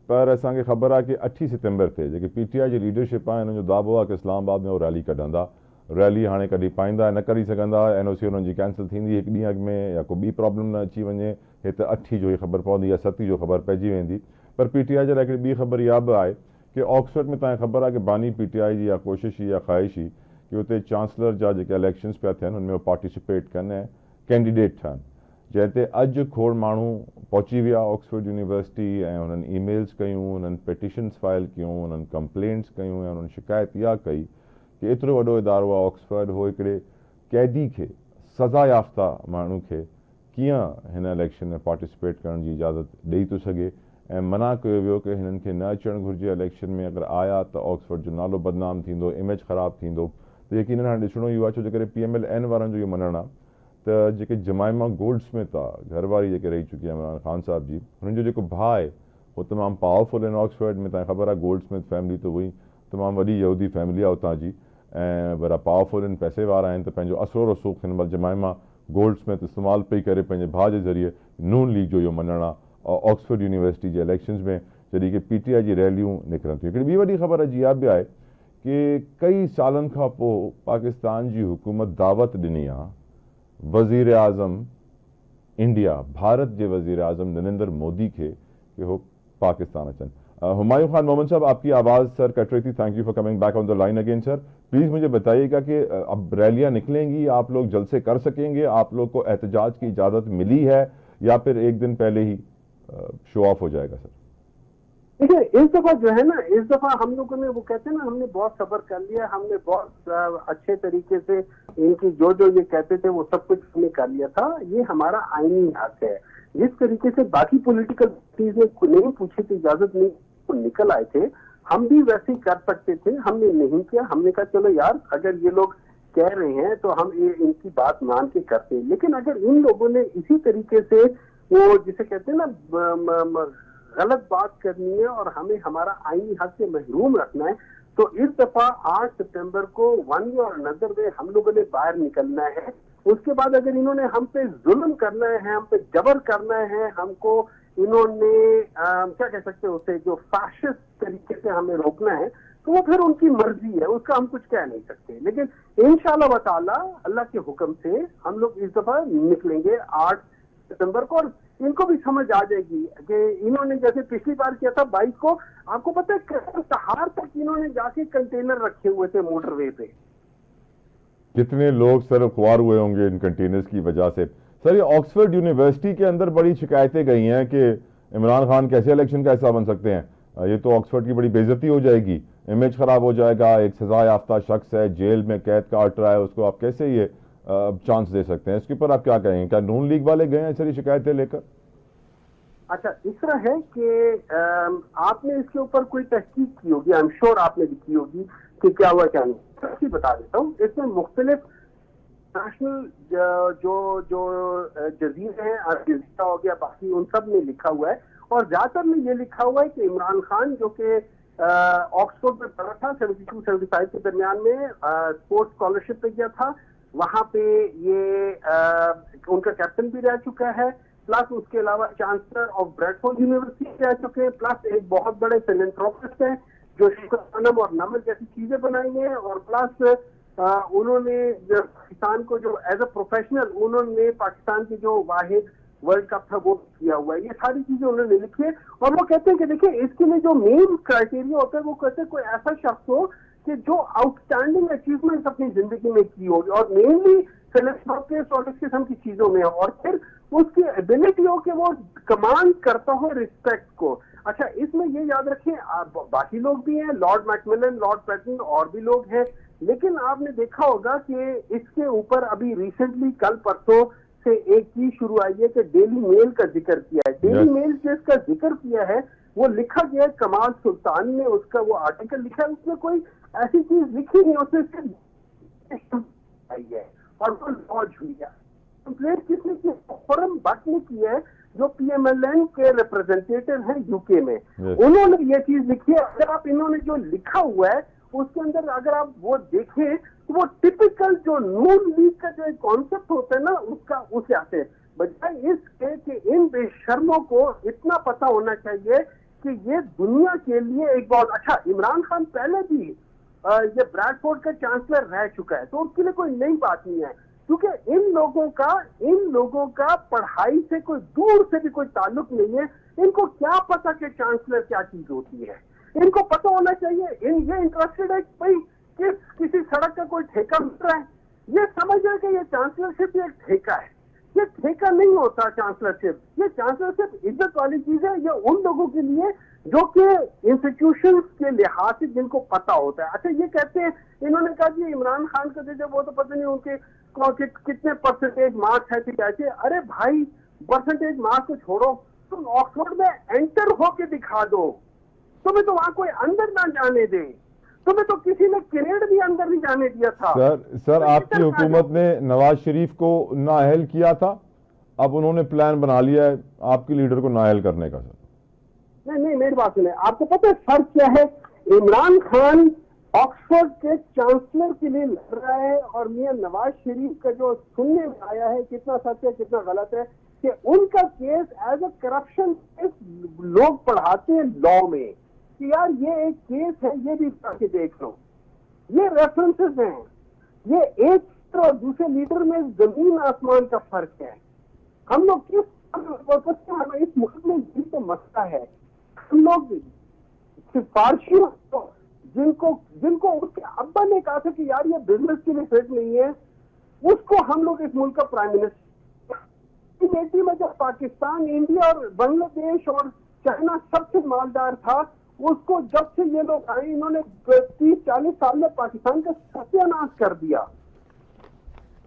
पर असांखे ख़बर आहे कि 8 सितंबर ते जेके पीटीआई जी लीडरशिप आहे हुननि जो दावो आहे कि इस्लामाबाद में वो रैली कढंदा। रैली हाणे कढी पाईंदा न करी सघंदा, एनओसी हुननि जी कैंसिल थींदी हिकु ॾींहुं अॻु में, या को ॿी प्रॉब्लम न अची वञे, हिते 8 जो ही ख़बर पवंदी या 7 जो ख़बर पइजी वेंदी। पर पीटीआई जे लाइ हिकिड़ी ॿी ख़बर इहा बि आहे कि ऑक्सफोर्ड में तव्हांखे ख़बर आहे कि बानी पीटीआई जी इहा कोशिश या ख़्वाहिश ही कि हुते चांसलर जा जेके इलेक्शन्स पिया थियनि हुनमें पार्टिसिपेट कनि ऐं कैंडिडेट ठहनि, जंहिं अॼु खोड़ माण्हू पहुची विया ऑक्सफोर्ड यूनिवर्सिटी, ऐं हुननि ईमेल्स कयूं, हुननि पिटिशन्स फाइल कयूं, हुननि कंप्लेंट्स कयूं, ऐं हुननि शिकायत इहा कई कि एतिरो वॾो इदारो आहे ऑक्सफोर्ड, हो हिकिड़े कैदी खे, सज़ा याफ़्ता माण्हू खे कीअं हिन इलेक्शन में पार्टिसिपेट करण जी इजाज़त ॾेई थो सघे, ऐं मना कयो वियो कि हिननि खे न अचणु घुरिजे इलेक्शन में, अगरि आया त ऑक्सफोर्ड जो नालो बदनाम थींदो, इमेज ख़राबु थींदो। त यकीनन हाणे ॾिसणो इहो आहे, छो जे करे PMLN वारनि जो इहो मञणु आहे त जेके जमाइमा गोल्डस्मिथ आहे, घरवारी जेके रही चुकी आहे इमरान ख़ान साहब जी, हुननि जो जेको भाउ आहे उहो तमामु पावरफुल आहिनि ऑक्सफोर्ड में। तव्हांखे ख़बर आहे गोल्डस्मिथ फैमिली त उहा ई तमामु वॾी यहूदी फैमिली आहे उतां जी, ऐं वॾा पावरफुल आहिनि, पैसे वारा आहिनि, त पंहिंजो असरो रसूख़ हिन महिल जमाइमा गोल्डस्मिथ इस्तेमालु पई करे पंहिंजे भाउ जे ज़रिए। नून लीग जो इहो मञणु आहे ऑक्सफोर्ड यूनिवर्सिटी जे इलेक्शन्स में, जॾहिं कि पीटीआई जी रैलियूं निकिरनि थियूं। हिकिड़ी ॿी वॾी ख़बर अॼु इहा बि आहे कि कई सालनि खां पोइ पाकिस्तान जी हुकूमत दावत ॾिनी आहे वज़ीर आज़म इंडिया, भारत जे वज़ीर आज़म नरेंद्र मोदी के कि वो पाकिस्तान अचन। हुमायूं खान मोमिन साहब, आपकी आवाज़ सर कट रही थी, thank you for coming back on the line again sir. Please मुझे बताइएगा कि अब रैलियां निकलेंगी, आप लोग जलसे कर सकेंगे, आप लोग को एहतजाज की इजाज़त मिली है, या फिर एक दिन पहले ही शो ऑफ हो जाएगा सर? देखिए, इस दफा जो है ना, इस दफा हम लोगों ने, वो कहते हैं ना, हमने बहुत सब्र कर लिया, हमने बहुत अच्छे तरीके से इनकी जो ये कहते थे वो सब कुछ हमने कर लिया था। ये हमारा आईनी हक है। जिस तरीके से बाकी पॉलिटिकल पार्टीज ने नहीं पूछी थी इजाजत, नहीं तो निकल आए थे, हम भी वैसे ही कर सकते थे, हमने नहीं किया। हमने कहा चलो यार, अगर ये लोग कह रहे हैं तो हम ये इनकी बात मान के करते हैं। लेकिन अगर इन लोगों ने इसी तरीके से वो जिसे कहते हैं ना गलत बात करनी है और हमें हमारा आईनी हक से महरूम रखना है, तो इस दफा 8 सितंबर को वन वे और नजर में हम लोगों ने बाहर निकलना है। उसके बाद अगर इन्होंने हम पे जुल्म करना है, हम पे जबर करना है, हमको इन्होंने क्या कह सकते हैं उसे, जो फैशिस्ट तरीके से हमें रोकना है, तो वो फिर उनकी मर्जी है, उसका हम कुछ कह नहीं सकते। लेकिन इंशाअल्लाह व ताला अल्लाह के हुक्म से हम लोग इस दफा निकलेंगे 8 सितंबर को, और इनको भी समझ आ जाएगी कि इन्होंने जैसे पिछली बार किया था 22 को, आपको पता है सहार तक इन्होंने जाके कंटेनर रखे हुए थे मोटरवे पे। कितने लोग सर खुआर हुए होंगे इन कंटेनर्स की वजह से। सर, ये ऑक्सफोर्ड यूनिवर्सिटी के अंदर बड़ी शिकायतें गई हैं कि इमरान खान कैसे इलेक्शन का हिस्सा बन सकते हैं, ये तो ऑक्सफोर्ड की बड़ी बेइज्जती हो जाएगी, इमेज खराब हो जाएगा, एक सजा याफ्ता शख्स है, जेल में कैद का ऑर्डर है, उसको आप कैसे ये चांस दे सकते हैं। इसके ऊपर आप क्या कहेंगे? क्या नून लीग वाले गए हैं सारी शिकायतें लेकर? अच्छा, इस तरह है कि आपने इसके ऊपर कोई तहकीक की होगी, आई एम श्योर आपने भी की होगी कि क्या हुआ क्या नहीं। बता देता हूँ, इसमें मुख्तलिफ नेशनल जो जो जजीरे हैं, अल जजीरा हो गया, बाकी उन सब में लिखा हुआ है, और ज्यादातर में ये लिखा हुआ है कि इमरान खान जो कि ऑक्सफोर्ड में पढ़ा था 72-75 के दरमियान में, स्पोर्ट्स स्कॉलरशिप पे गया था, वहां पे ये उनका कैप्टन भी रह चुका है, प्लस उसके अलावा चांसलर ऑफ ब्रैडफोर्ड यूनिवर्सिटी रह चुके हैं, प्लस एक बहुत बड़े फिलेंथ्रोपिस्ट हैं जो शुक्रानम और नमन जैसी चीजें बनाई हैं, और प्लस उन्होंने पाकिस्तान को जो एज अ प्रोफेशनल उन्होंने पाकिस्तान की जो वाहिद वर्ल्ड कप था वो किया हुआ है। ये सारी चीजें उन्होंने लिखी है, और वो कहते हैं कि देखिए इसके लिए जो मेन क्राइटेरिया होता है वो कहते हैं कोई ऐसा शख्स हो कि जो आउटस्टैंडिंग अचीवमेंट अपनी जिंदगी में की होगी, और मेनली फिलिप्स और इस किस्म की चीजों में, और फिर उसकी एबिलिटी हो कि वो कमांड करता हो रिस्पेक्ट को। अच्छा, इसमें ये याद रखें, बाकी लोग भी हैं, लॉर्ड मैकमिलन, लॉर्ड पैटन, और भी लोग हैं, लेकिन आपने देखा होगा कि इसके ऊपर अभी रिसेंटली कल परसों से एक चीज शुरू आई है कि डेली मेल का जिक्र किया है। डेली मेल जिसका जिक्र किया है वो लिखा गया है, कमाल सुल्तान ने उसका वो आर्टिकल लिखा है, उसमें कोई ऐसी चीज लिखी नहीं, उसमें सिर्फ आई है और वो लॉन्च हुई है। कंप्लेंट किसने की? फॉरम बट ने की है, जो पीएमएलएन के रिप्रेजेंटेटिव हैं यूके में, उन्होंने ये चीज लिखी है। अगर आप इन्होंने जो लिखा हुआ है उसके अंदर अगर आप वो देखें तो वो टिपिकल जो नून लीग का जो कॉन्सेप्ट होता है ना उसका उसे आते हैं, बजाय इसके कि इन बेशर्मों को इतना पता होना चाहिए कि ये दुनिया के लिए एक बहुत अच्छा, इमरान खान पहले भी ये ब्रैडफोर्ड का चांसलर रह चुका है, तो उसके लिए कोई नई बात नहीं है, क्योंकि इन लोगों का पढ़ाई से कोई दूर से भी कोई ताल्लुक नहीं है। इनको क्या पता कि चांसलर क्या चीज होती है? इनको पता होना चाहिए, ये इंटरेस्टेड है भाई किसी सड़क का कोई ठेका मिल रहा है, ये समझ रहे कि ये चांसलरशिप एक ठेका है। ये ठेका नहीं होता चांसलरशिप, ये चांसलरशिप इज्जत वाली चीज है। ये उन लोगों के लिए जो कि इंस्टीट्यूशंस के लिहाज से जिनको पता होता है। अच्छा, ये कहते हैं, इन्होंने कहा कि इमरान खान को दे वो तो पता नहीं उनके कितने परसेंटेज मार्क्स है थी कैसे। अरे भाई, परसेंटेज मार्क्स को छोड़ो, तुम ऑक्सफोर्ड में एंटर होके दिखा दो, तुम्हें तो वहां कोई अंदर ना जाने दे, तुम्हें तो किसी ने किरेड भी अंदर नहीं जाने दिया था। सर आपकी हुकूमत ने नवाज शरीफ को नाअहल किया था, अब उन्होंने प्लान बना लिया है आपके लीडर को नाअहल करने का। सर नहीं, मेरी बात सुने, आपको पता है फर्क क्या है? इमरान खान ऑक्सफोर्ड के चांसलर के लिए लड़ रहा है, और मियां नवाज शरीफ का जो सुनने में आया है, कितना सच है कितना गलत है, कि उनका case as a corruption case लोग पढ़ाते हैं लॉ में कि यार ये एक केस है, ये भी पढ़ के देख लो, ये रेफरेंसेस हैं। ये एक लीडर और दूसरे लीडर में जमीन आसमान का फर्क है। हम लोग किस पर्पज से, हमें इस मुल्क में यही तो मसला है, हम लोग सिफारशियों जिनको उसके अब्बा ने कहा था कि यार ये बिजनेस के लिए फिट नहीं है, उसको हम लोग इस मुल्क का प्राइम मिनिस्टर में, जब पाकिस्तान, इंडिया और बांग्लादेश और चाइना सबसे मालदार था, उसको जब से ये लोग आए इन्होंने 30-40 साल में पाकिस्तान का सत्यानाश कर दिया।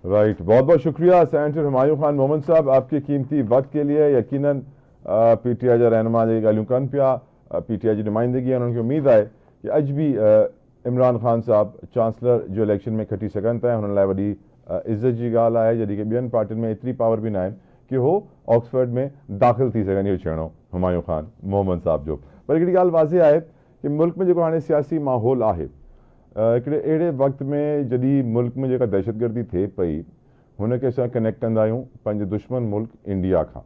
राइट, बहुत बहुत शुक्रिया सेनेटर हुमायूं खान मोहम्मद साहब आपके कीमती वक्त के लिए। यकीनन पीटीआई जा रहनुमा गालूकन पिया पीटीआई की नुमाइंदगी है, उनकी उम्मीद है कि अज भी इमरान खान साहब चांसलर जो इलेक्शन में खटी सघन था, उन्हनि लाइ वॾी इज़त जी ॻाल्हि आहे, जॾहिं कि ॿियनि पार्टियुनि में एतिरी पावर बि न आहिनि कि हो ऑक्सफर्ड में दाख़िल थी सघनि। इहो चवणो हुमायूं खान मोहम्मद साहब जो। पर हिकिड़ी ॻाल्हि वाज़े आहे कि मुल्क में जेको हाणे सियासी माहौल आहे, हिकिड़े अहिड़े वक़्त में जॾहिं मुल्क में जेका दहशतगर्दी थिए पई, हुनखे असां कनेक्ट कंदा आहियूं पंहिंजे दुश्मन मुल्क इंडिया खां।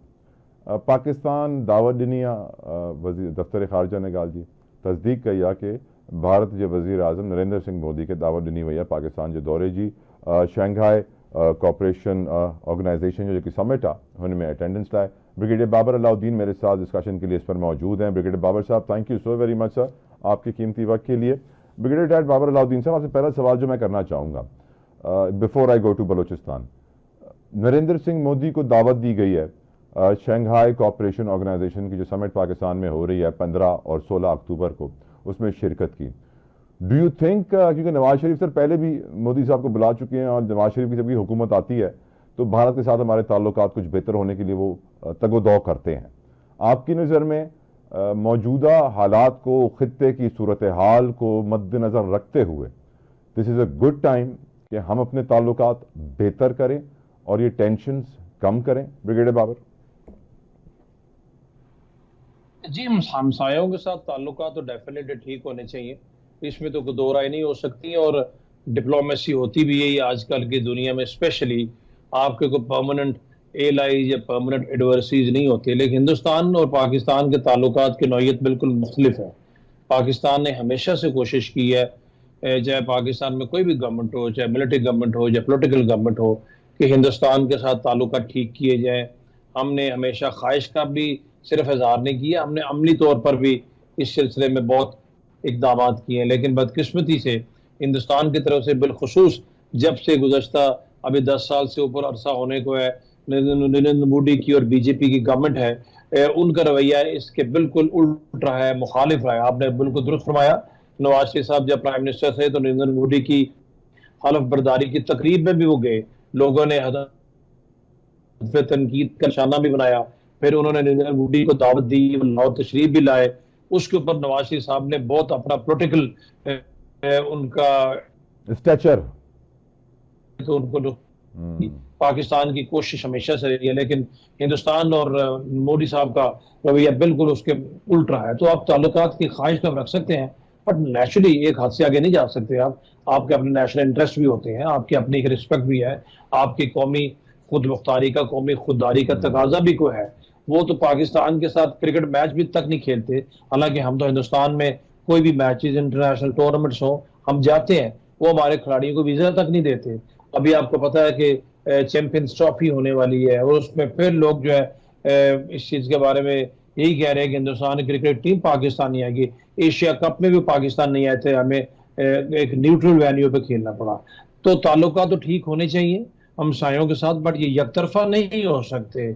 पाकिस्तान दावत ॾिनी आहे, वज़ीर दफ़्तर ख़ारजा ने ॻाल्हि जी तस्दीक कई आहे कि भारत जे वज़ीर आज़म नरेंद्र सिंह मोदी खे दावत ॾिनी वई आहे पाकिस्तान जे दौरे जी। शंघाई कोऑपरेशन ऑर्गेनाइजेशन जो जेकी समिट आहे हुन में अटेंडेंस लाइ ब्रिगेडियर बाबर अलाउद्दीन मेरे साथ डिस्कशन के लिए इस पर मौजूद हैं। ब्रिगेडियर बाबर साहब, thank you so very much sir आपके कीमती वक्त के लिए। ब्रिगेडियर डैड बाबर अलाउद्दीन साहब, आपसे पहला सवाल जो मैं करना चाहूँगा before I go to Balochistan, Narendra Singh Modi को दावत दी गई है शंघाई कोऑपरेशन ऑर्गेनाइजेशन की जो समिट पाकिस्तान में हो रही है 15 और 16 अक्टूबर को, उसमें शिरकत की। डू यू थिंक, क्योंकि नवाज शरीफ सर पहले भी मोदी साहब को बुला चुके हैं और नवाज शरीफ की जब भी हुकूमत आती है तो भारत के साथ हमारे ताल्लुकात कुछ बेहतर होने के लिए वो तगोदौ करते हैं। आपकी नज़र में मौजूदा हालात को, खित्ते की सूरत हाल को मद्देनज़र रखते हुए this is a good time कि हम अपने ताल्लुकात बेहतर करें और ये टेंशन्स कम करें? ब्रिगेडियर बाबर। जी, हमसायों के साथ ताल्लुकात तो डेफिनेटली ठीक होने चाहिए, इसमें तो कोई दो राय नहीं हो सकती। और डिप्लोमेसी होती भी यही आजकल की दुनिया में, स्पेशली आपके कोई परमानेंट एलाइज या परमानेंट एडवर्सीज नहीं होते। लेकिन हिंदुस्तान और पाकिस्तान के ताल्लुकात की नौयत बिल्कुल मुख्तलिफ है। पाकिस्तान ने हमेशा से कोशिश की है, चाहे पाकिस्तान में कोई भी गवर्नमेंट हो, चाहे मिलिट्री गवर्नमेंट हो, चाहे पोलिटिकल गवर्नमेंट हो, कि हिंदुस्तान के साथ ताल्लुकात ठीक किए जाएं। हमने हमेशा ख्वाहिश का भी सिर्फ इजहार नहीं किया, हमने अमली तौर पर भी इस सिलसिले में बहुत इकदाम किए हैं। लेकिन बदकिस्मती से हिंदुस्तान की तरफ से बिलखुसूस जब से गुज़श्ता अभी 10 साल से ऊपर अरसा होने को है, नरेंद्र मोदी की और बीजेपी की गवर्नमेंट है, उनका रवैया इसके बिल्कुल उल्ट रहा है, मुखालिफ रहा है। आपने बिल्कुल दुरुस्त फरमाया, नवाज शरीफ साहब जब प्राइम मिनिस्टर थे तो नरेंद्र मोदी की हलफ बर्दारी की तकरीब में भी वो गए, लोगों ने तनकीद का निशाना भी बनाया, फिर उन्होंने नरेंद्र मोदी को दावत दी, लाहौर तशरीफ भी लाए। उसके ऊपर नवाज शरीफ साहब ने बहुत अपना पोलिटिकल उनका स्टेचर, तो उनको पाकिस्तान की कोशिश हमेशा से रही है, लेकिन हिंदुस्तान और मोदी साहब का रवैया बिल्कुल उसके उल्ट रहा है। तो आप ताल्लुकात की ख्वाहिश तो रख सकते हैं, बट नेचुरली एक हद से आगे नहीं जा सकते आप। आपके अपने नेशनल इंटरेस्ट भी होते हैं, आपकी अपनी एक रिस्पेक्ट भी है, आपकी कौमी खुद मुख्तारी का, कौमी खुददारी का तकाजा भी कोई है। वो तो पाकिस्तान के साथ क्रिकेट मैच भी तक नहीं खेलते, हालांकि हम तो हिंदुस्तान में कोई भी मैचेस, इंटरनेशनल टूर्नामेंट्स हो, हम जाते हैं, वो हमारे खिलाड़ियों को वीजा तक नहीं देते। अभी आपको पता है कि चैंपियंस ट्रॉफी होने वाली है और उसमें फिर लोग जो है इस चीज के बारे में यही कह रहे हैं कि हिंदुस्तान की क्रिकेट टीम पाकिस्तान नहीं आएगी। एशिया कप में भी पाकिस्तान नहीं आए थे, हमें एक न्यूट्रल वेन्यू पे खेलना पड़ा। तो ताल्लुकात तो ठीक होने चाहिए हमसायों के साथ, बट ये यकतरफा नहीं हो सकते।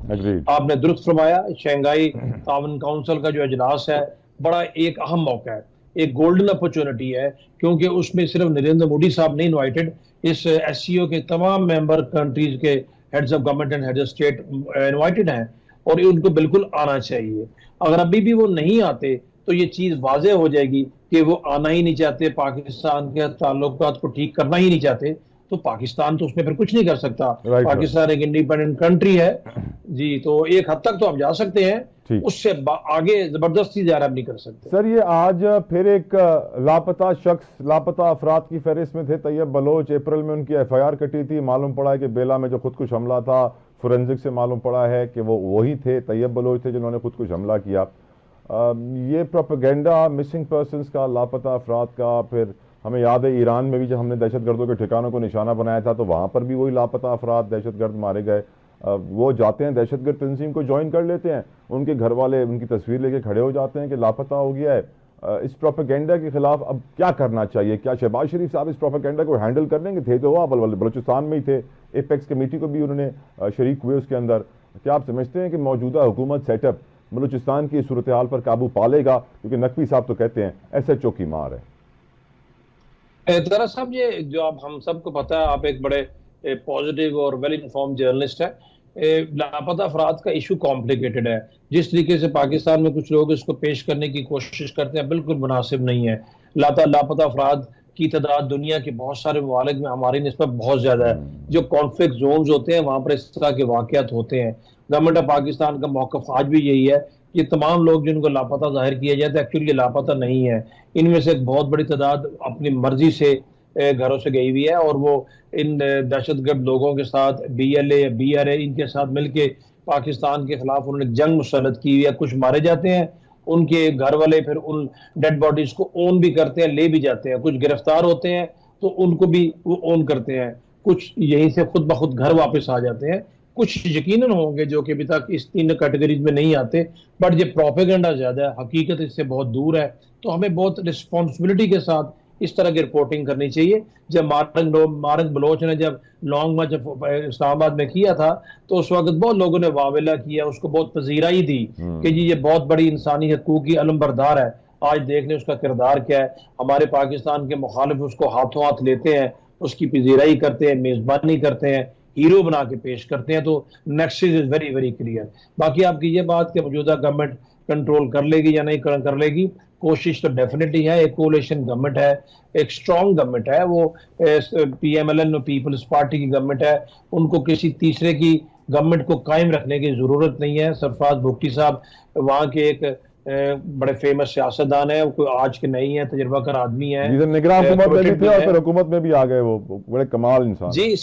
आपने दुरुस्त फरमाया, शंघाई ताउन काउंसिल का जो इजलास है बड़ा एक अहम मौका है, एक गोल्डन अपॉर्चुनिटी है, क्योंकि उसमें सिर्फ नरेंद्र मोदी साहब नहीं इनवाइटेड, इस एससीओ के तमाम मेंबर कंट्रीज के heads of government and heads of state invited हैं और ये उनको बिल्कुल आना चाहिए। अगर अभी भी वो नहीं आते तो ये चीज वाजे हो जाएगी कि वो आना ही नहीं चाहते, पाकिस्तान के ताल्लुकात को ठीक करना ही नहीं चाहते। तो पाकिस्तान तो उसमें फिर कुछ नहीं कर सकता। पाकिस्तान एक इंडिपेंडेंट कंट्री है जी, तो एक हद तक तो आप जा सकते हैं, उससे आगे जबरदस्ती ज़्यादा नहीं कर सकते। सर, ये आज फिर एक लापता शख्स, लापता अफराद की फहरिस्त में थे तैयब बलोच। अप्रैल में उनकी एफआईआर कटी थी, मालूम पड़ा है कि बेला में जो खुदकुश हमला था, फोरेंसिक से मालूम पड़ा है कि वो वही थे, तैयब बलोच थे जिन्होंने खुदकुश हमला किया। ये प्रोपेगेंडा मिसिंग पर्सनस का, लापता अफराद का, फिर हमें याद है ईरान में भी जब हमने दहशतगर्दों के ठिकानों को निशाना बनाया था तो वहाँ पर भी वही लापता अफराद, दहशतगर्द मारे गए। वो जाते हैं, दहशतगर्द तंजीम को ज्वाइन कर लेते हैं, उनके घर वाले उनकी तस्वीर लेके खड़े हो जाते हैं कि लापता हो गया है। इस प्रोपेगेंडा के खिलाफ अब क्या करना चाहिए? क्या शहबाज शरीफ साहब इस प्रोपेगेंडा को हैंडल कर लेंगे? थे तो वो बलूचिस्तान में ही थे, एपेक्स कमेटी को भी उन्होंने शरीक हुए उसके अंदर। क्या आप समझते हैं कि मौजूदा हुकूमत सेटअप बलूचिस्तान की सूरत हाल पर काबू पा लेगा? क्योंकि नकवी साहब तो कहते हैं SHO की मार है। जरा साहब, ये जो आप हम सबको पता है, आप एक बड़े पॉजिटिव और वेल इन्फॉर्म जर्नलिस्ट है। लापता अफराद का इशू कॉम्प्लिकेटेड है। जिस तरीके से पाकिस्तान में कुछ लोग इसको पेश करने की कोशिश करते हैं बिल्कुल मुनासिब नहीं है। लापता अफराद की तादाद दुनिया के बहुत सारे ममालिक में हमारी निस्बत बहुत ज्यादा है। जो कॉन्फ्लिक्ट जोन्स होते हैं वहां पर इस तरह के वाकयात होते हैं। गवर्नमेंट ऑफ पाकिस्तान का मौकफ आज भी यही है कि तमाम लोग जिनको लापता जाहिर किया जाए तो एक्चुअली ये लापता नहीं है। इनमें से एक बहुत बड़ी तादाद अपनी मर्जी से घरों से गई हुई है और वो इन दहशतगर्द लोगों के साथ BLA या BRA इनके साथ मिलके पाकिस्तान के खिलाफ उन्होंने जंग मुसल्लत की हुई है। कुछ मारे जाते हैं, उनके घर वाले फिर उन डेड बॉडीज को ओन भी करते हैं, ले भी जाते हैं। कुछ गिरफ्तार होते हैं तो उनको भी वो ओन करते हैं, कुछ यहीं से खुद ब खुद घर वापस आ जाते हैं। कुछ यकीनन होंगे जो कि अभी तक इस 3 कैटेगरीज में नहीं आते, बट ये प्रोपेगेंडा ज्यादा है, हकीकत इससे बहुत दूर है। तो हमें बहुत रिस्पॉन्सिबिलिटी के साथ इस तरह की रिपोर्टिंग करनी चाहिए। जब मारंग बलोच ने जब लॉन्ग मार्च इस्लामाबाद में किया था तो उस वक्त बहुत लोगों ने वावेला किया, उसको बहुत पजीराई दी कि जी ये बहुत बड़ी इंसानी हकूक की अलमबरदार है। आज देख लें उसका किरदार क्या है। हमारे पाकिस्तान के मुखालिफ उसको हाथों हाथ लेते हैं, उसकी पजीराई करते हैं, मेजबानी करते हैं, हीरो बना के पेश करते हैं। तो next is very very clear. बाकी आपकी ये बात कि मौजूदा गवर्नमेंट कंट्रोल कर लेगी या नहीं कर लेगी, कोशिश तो डेफिनेटली है। एक कोalition गवर्नमेंट है, एक स्ट्रॉन्ग गवर्नमेंट है, वो PMLN पीपल्स पार्टी की गवर्नमेंट है। उनको किसी तीसरे की गवर्नमेंट को कायम रखने की जरूरत नहीं है। सरफराज भुट्टी साहब वहाँ के एक बड़े फेमस सियासतदान है, कोई आज के नहीं है, तजुर्बाकार आदमी है। निगरान हुकूमत में भी थे और फिर हुकूमत में भी आ गए, वो बड़े कमाल इंसान जी।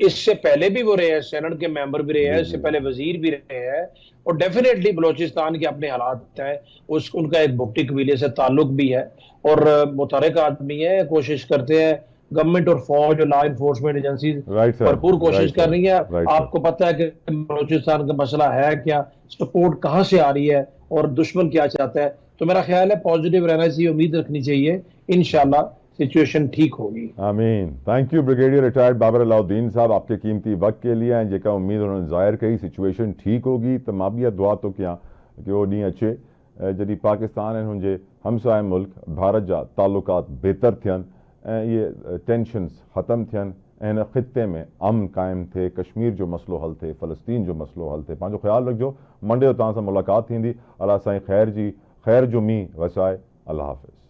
इससे पहले भी वो रहे हैं, सेनेट के मेंबर भी रहे हैं, इससे पहले वजीर भी रहे हैं। और डेफिनेटली बलोचिस्तान के अपने हालात हैं, उनका एक भुट्टी कबीले से ताल्लुक भी है और मुतहरक आदमी है। कोशिश करते हैं गवर्नमेंट और फौज और लॉ इन्फोर्समेंट एजेंसी भरपूर कोशिश कर रही है। आपको पता है कि बलोचिस्तान का मसला है क्या, सपोर्ट कहाँ से आ रही है और दुश्मन क्या चाहता है। तो मेरा ख्याल है पॉजिटिव रहना चाहिए, उम्मीद रखनी चाहिए, इंशाल्लाह सिचुएशन ठीक होगी। आमीन। Thank you brigadier retired Babar Alauddin sahab, आपके कीमती वक्त के लिए हैं जेका उम्मीद उन्होंने ज़ाहिर कही सिचुएशन ठीक होगी। त मां बि दुआ तो कयां कि वो ॾींहुं अचे जॾहिं पाकिस्तान ऐं हुनजे हमसाए मुल्क भारत जा ताल्लुकात बेहतर थियनि ऐं इहे टेंशन्स ख़त्म थियनि ऐं हिन ख़िते में अमन क़ाइमु थिए, कश्मीर जो मसइलो हल थिए, फ़लस्तीन जो मसइलो हल थिए। पंहिंजो ख़्यालु रखिजो। मंडे जो तव्हां सां मुलाक़ात थींदी। अलाह साईं ख़ैर जो मींहुं वसाए। अल्लाह हाफ़िज़।